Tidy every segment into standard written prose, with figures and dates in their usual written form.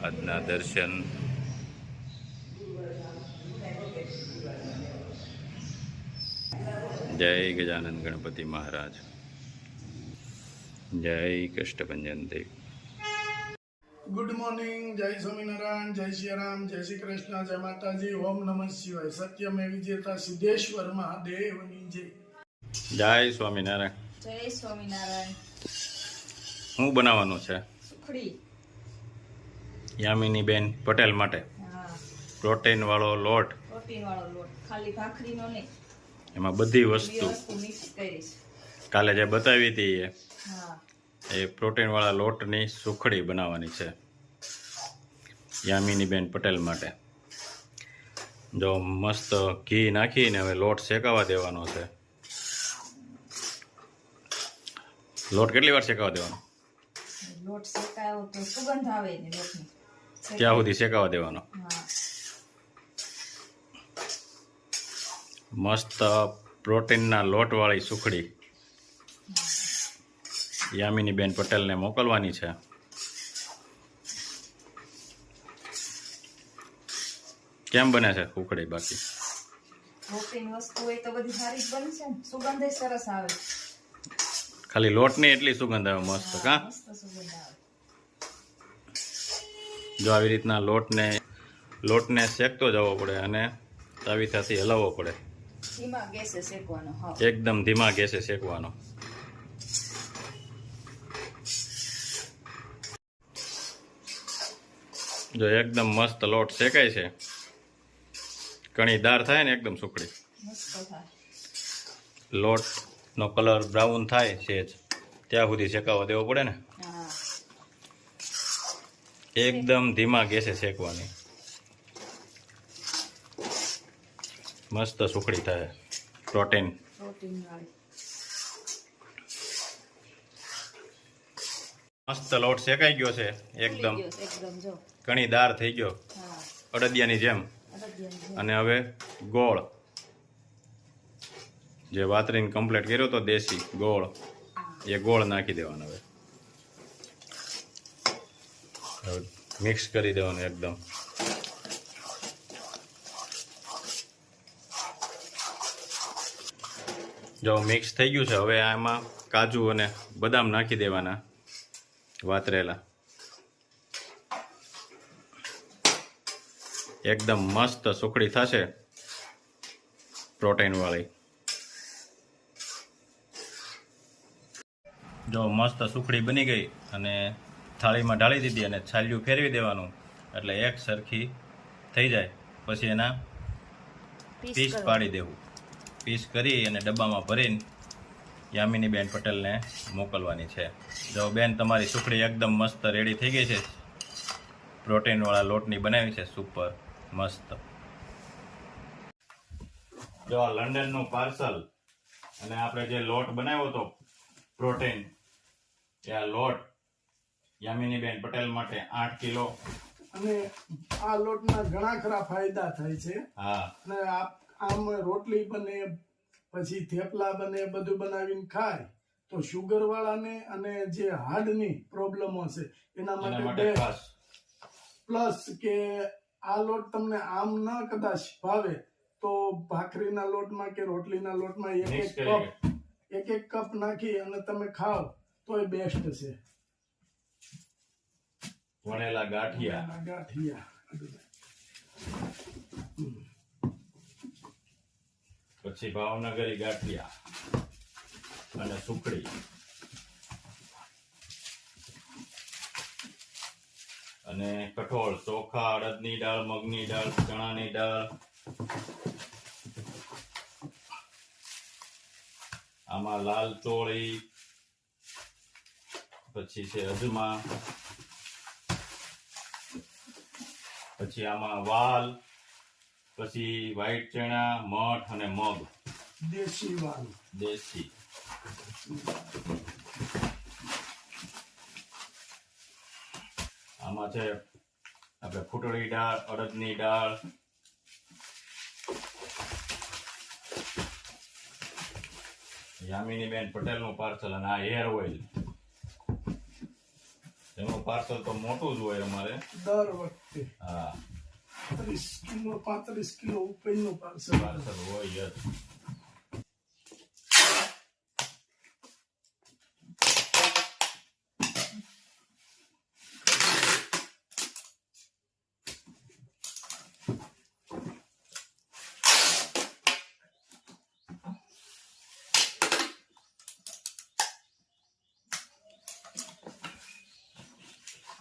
આજના દર્શન જય ગજાનંદ ગણપતિ મહારાજ, જય કષ્ટભંજન દેવ. ગુડ મોર્નિંગ, જય સ્વામિનારાયણ, જય શ્રી રામ, જય શ્રી કૃષ્ણ, જય માતાજી, ઓમ નમઃ શિવાય. સત્યમે વિજેતા સિદ્ધેશ્વર મહાદેવની જય. જય સ્વામિનારાયણ. જય સ્વામિનારાયણ. શું બનાવવાનું છે? સુખડી. યામિની બેન પટેલ માટે હા, પ્રોટીન વાળો લોટ, પ્રોટીન વાળો લોટ, ખાલી ભાખરીનો નહીં, એમાં બધી બધી વસ્તુ વસ્તુ મિક્સ કરીશ. કાલે જે બતાવી હતી હા, એ પ્રોટીન વાળા લોટની સુખડી બનાવવાની છે યામિની બેન પટેલ માટે. જો મસ્ત ઘી નાખીને હવે લોટ શેકાવા દેવાનો છે. લોટ કેટલી વાર શેકાવા દેવાનો? લોટ શેકાયો તો સુગંધ આવે ને લોટની. ત્યાં સુધી શેકાવા દેવાનો. હા, મસ્ત પ્રોટીનના લોટવાળી સુખડી યામિની બેન પટેલને મોકલવાની છે. કેમ બને છે સુખડી? બાકી પ્રોટીન વસ્તુ હોય તો બધી સારી જ બનશે ને, સુગંધ સરસ આવે. ખાલી લોટની એટલી સુગંધ આવે મસ્ત. કા મસ્ત સુગંધ આવે. જો આવી રીતના લોટને શેકતો જવો પડે અને તાવીથાથી હલાવવો પડે. ધીમા ગેસે શેકવાનો. હા, એકદમ ધીમા ગેસે શેકવાનો. જો એકદમ મસ્ત લોટ શેકાય છે, કણીદાર થાય ને એકદમ સુખડી. મસ્ત થાય. લોટનો કલર બ્રાઉન થાય છે ત્યાં સુધી શેકાવા દેવો પડે ને. હા, એકદમ ધીમા ગેસે શેકવાની. મસ્ત સુખડી થાય પ્રોટીન. પ્રોટીન વાળી. મસ્ત લોટ શેકાઈ ગયો છે, એકદમ ફૂલી ગયો એકદમ. જો. કણીદાર થઈ ગયો હા, અડદિયાની જેમ. અડદિયાની જેમ. અને હવે ગોળ જે વાતરીને કમ્પ્લીટ કર્યો તો દેશી ગોળ, એ ગોળ નાખી દેવાનો. હવે મિક્સ કરી દેવાનું એકદમ. જો મિક્સ થઈ ગયું છે, હવે આમાં કાજુ અને બદામ નાખી દેવાના વાતરેલા. એકદમ મસ્ત સુખડી થશે પ્રોટીન વાળી. જો મસ્ત સુખડી બની ગઈ અને થાળીમાં ઢાળી દીધી અને છાલિયું ફેરવી દેવાનું એટલે એક સરખી થઈ જાય. પછી એના પીસ પાડી દેવું. પીસ કરી અને ડબ્બામાં ભરીને યામિની બેન પટેલને મોકલવાની છે. જો બેન, તમારી સુખડી એકદમ મસ્ત રેડી થઈ ગઈ છે. પ્રોટીનવાળા લોટની બનાવી છે, સુપર મસ્ત. જો આ લંડનનું પાર્સલ અને આપણે જે લોટ બનાવ્યો હતો પ્રોટીન, એ આ લોટ યામિની બેન પટેલ માટે 8 કિલો. અને આ લોટના ઘણા ખરા ફાયદા થાય છે. હા, અને આમ રોટલી બને, પછી થેપલા બને, બધું બનાવીને ખાય તો શુગર વાળાને અને જે હાર્ટની પ્રોબ્લેમો છે એના એના માટે માટે ખાસ. પ્લસ કે આ લોટ તમને આમ ન કદાચ ભાવે તો ભાખરીના લોટમાં કે રોટલીના લોટમાં Mix એક કપ નાખી અને તમે ખાઓ તો એ બેસ્ટ છે. વણેલા ગાંઠિયા, ગાંઠિયા પછી ભાવનગરી ગાંઠિયા અને સુખડી અને કઠોળ, ચોખા, અડદની દાળ, મગની દાળ, ચણાની દાળ. આમાં લાલ ચોળી, પછી છે અજમા, પછી આમાં વાલ, પછી વ્હાઈટ ચણા, મઠ અને મગ દેશી વાળું. દેશી. આમાં છે આપણે ફૂટડી દાળ, અડદની દાળ, યામિની બેન પટેલ નું પાર્સલ અને આ હેર ઓઇલ. એનું પાર્સલ તો મોટું જ હોય અમારે. દર વખતે હા 30 કિલો 35 કિલો ઉપરનું પાર્સલ પાર્સલ હોય જ.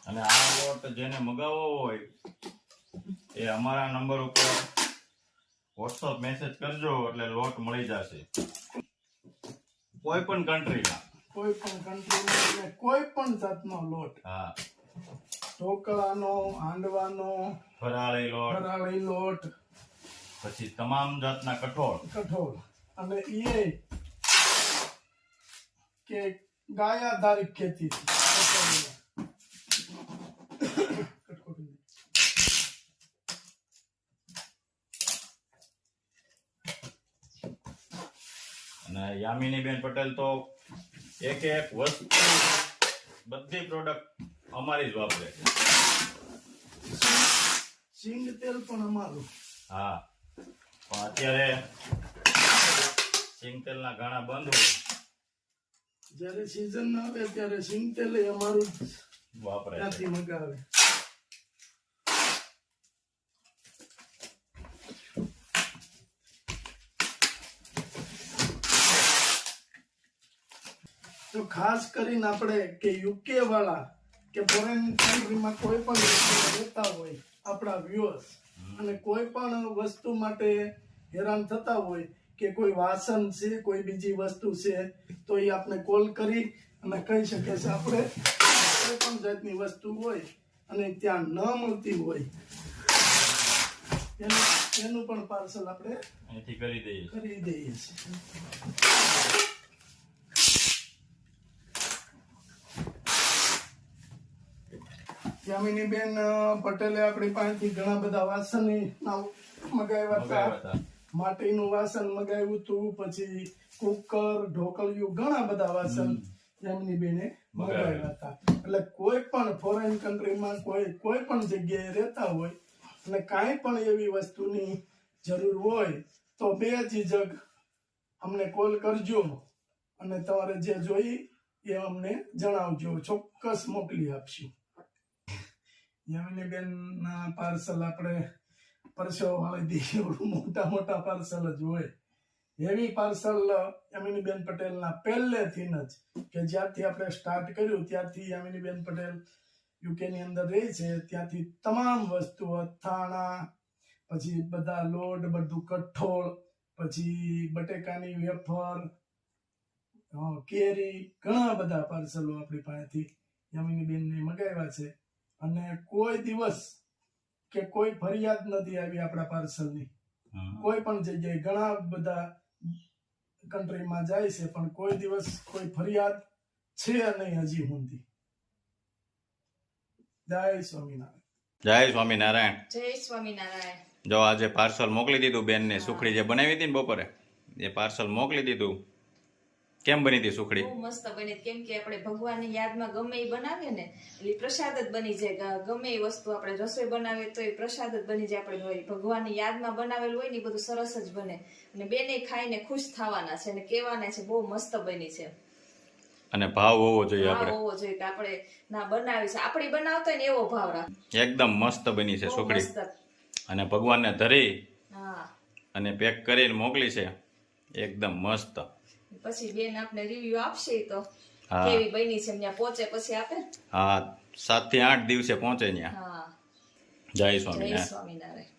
અને આ લોટ જેને મગાવવો હોય એ અમારા નંબર ઉપર વોટ્સઅપ મેસેજ કરજો એટલે લોટ મળી જશે. કોઈ પણ કન્ટ્રીમાં, કોઈ પણ કન્ટ્રીમાં કોઈ પણ જાતનો લોટ, હા, ઢોકળાનો, હાંડવાનો, ફરાળી લોટ, ફરાળી લોટ, પછી તમામ જાતના કઠોળ, અને એ કે ગાય આધારિત ખેતી અને યામિનીબેન પટેલ તો એક એક વસ્તુ બધી પ્રોડક્ટ અમારી જ વાપરે છે. સિંગ તેલ પણ અમારું. હા, પણ અત્યારે સિંગ તેલના ઘણા બંધ હોય, જયારે સીઝન આવે ત્યારે સિંગ તેલ એ અમારું જ વાપરે છે. ત્યાંથી મગાવે. તો ખાસ કરીને આપણે કે યુકે વાળા કે ફોરેન કન્ટ્રીમાં કોઈ પણ વ્યક્તિ રહેતા હોય આપણા વ્યુઅર્સ અને કોઈ પણ વસ્તુ માટે હેરાન થતા હોય કે કોઈ વાસણ છે કોઈ બીજી વસ્તુ છે તો એ આપણે કોલ કરી અને કહી શકે છે. આપણે કોઈ પણ જાતની વસ્તુ હોય અને ત્યાં ન મળતી હોય એનું પણ પાર્સલ આપણે અહીંથી કરી દઈએ. છીએ. યામિનીબેન પટેલે આપણી પાસેથી ઘણા બધા વાસણ મગાવ્યા હતા. માટીનું વાસણ મગાવ્યું હતું, પછી કુકર, ઢોકળિયું, ઘણા બધા વાસણ યામિનીબેને મગાવ્યા હતા. એટલે કોઈ પણ ફોરેન કન્ટ્રીમાં કોઈ પણ જગ્યાએ રહેતા હોય અને કાંઈ પણ એવી વસ્તુની જરૂર હોય તો બેઝિઝક અમને કોલ કરજો અને તમારે જે જોઈ એ અમને જણાવજો, ચોક્કસ મોકલી આપશું. યામિનીબેન ના પાર્સલ આપણે પરસેવો વાળી દઈએ, મોટા પાર્સલ જ હોય. હેવી પાર્સલ યામિનીબેન પટેલના પહેલેથી જ કે જ્યારથી આપણે સ્ટાર્ટ કર્યું ત્યારથી યામિનીબેન પટેલ યુકે ની અંદર રહે છે ત્યાંથી તમામ વસ્તુ, અથાણા, પછી બધા લોટ, બધું કઠોળ, પછી બટેકાની વેફર, કેરી, ઘણા બધા પાર્સલો આપણી પાસેથી યામિનીબેનને મગાવ્યા છે. અને કોઈ દિવસ કે કોઈ ફરિયાદ નથી આવી આપણા પાર્સલની. કોઈ પણ જગ્યાએ ઘણા બધા કન્ટ્રીમાં જાય છે પણ કોઈ દિવસ કોઈ ફરિયાદ છે નહીં હજી સુધી. જય સ્વામિનારાયણ. જય સ્વામિનારાયણ. જય સ્વામિનારાયણ. જો આજે પાર્સલ મોકલી દીધું બેનને. સુખડી જે બનાવી હતી ને બપોરે એ પાર્સલ મોકલી દીધું. કેમ બની હતી સુખડી? બહુ મસ્ત બની. કેમ કે આપણે ભગવાનની યાદમાં ગમે એ બનાવીએ ને એટલે પ્રસાદ જ બની જાય. ગમે એ વસ્તુ આપણે રસોઈ બનાવીએ તો એ પ્રસાદ જ બની જાય. આપણે ભગવાનની યાદમાં બનાવેલું હોય ને એ બધું સરસ જ બને અને બેને ખાઈને ખુશ થવાના છે અને કહેવાના છે બહુ મસ્ત બની છે. અને ભાવ હોવો જોઈએ. ભાવ હોવો જોઈએ કે આપણે ના બનાવી છે, આપણી બનાવતા હોય ને એવો ભાવ રાખ. એકદમ મસ્ત બની છે બહુ સુખડી. મસ્ત. અને ભગવાનને ધરી હા, અને પેક કરીને મોકલી છે એકદમ મસ્ત. પછી બેન આપણે રિવ્યુ આપશે તો હા. કેવી બની છે ત્યાં પહોંચે પછી આપે. હા, 7 થી 8 દિવસે પહોંચે ત્યાં. હા. જય જય સ્વામિનારાયણ. સ્વામિનારાયણ.